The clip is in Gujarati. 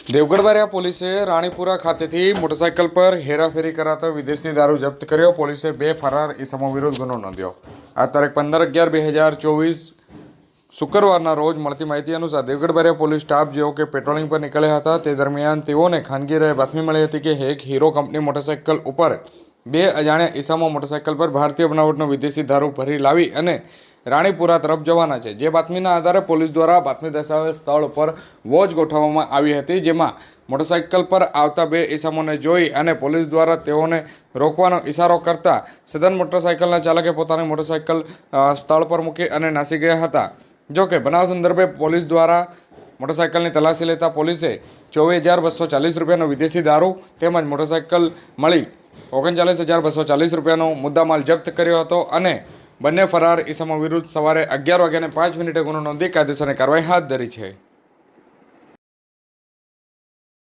દેવગઢ બારિયા પોલીસે રાણીપુરા ખાતેથી મોટરસાઇકલ પર હેરાફેરી કરાતો વિદેશી દારૂ જપ્ત કર્યો। પોલીસે 2 ફરાર ઇસમો વિરુદ્ધ ગુનો નોંધ્યો। આ તારીખ 15/11/2024 શુક્રવારના રોજ મળતી માહિતી અનુસાર દેવગઢ બારિયા પોલીસ સ્ટાફ જેઓ કે પેટ્રોલિંગ પર નીકળ્યા હતા તે દરમિયાન તેઓને ખાનગી રહે બાતમી મળી હતી કે એક હીરો કંપની મોટરસાઇકલ ઉપર 2 અજાણ્યા ઇસમો મોટરસાઇકલ પર ભારતીય બનાવટનો વિદેશી દારૂ ભરી લાવી અને રાણીપુરા તરફ જવાના છે। જે બાતમીના આધારે પોલીસ દ્વારા બાતમી દર્શાવેલ સ્થળ પર વોચ ગોઠવવામાં આવી હતી, જેમાં મોટરસાઇકલ પર આવતા 2 ઇસમોને જોઈ અને પોલીસ દ્વારા તેઓને રોકવાનો ઇશારો કરતા સદન મોટરસાઇકલના ચાલકે પોતાની મોટરસાઇકલ સ્થળ પર મૂકી અને નાસી ગયા હતા। જો કે બનાવ સંદર્ભે પોલીસ દ્વારા મોટરસાઇકલની તલાશી લેતા પોલીસે 24,240 રૂપિયાનો વિદેશી દારૂ તેમજ મોટરસાઇકલ મળી 39,240 રૂપિયાનો મુદ્દામાલ જપ્ત કર્યો હતો અને બંને ફરાર ઇસમો વિરુદ્ધ સવારે 11:05 ગુનો નોંધી કાયદેસરની કાર્યવાહી હાથ ધરી છે।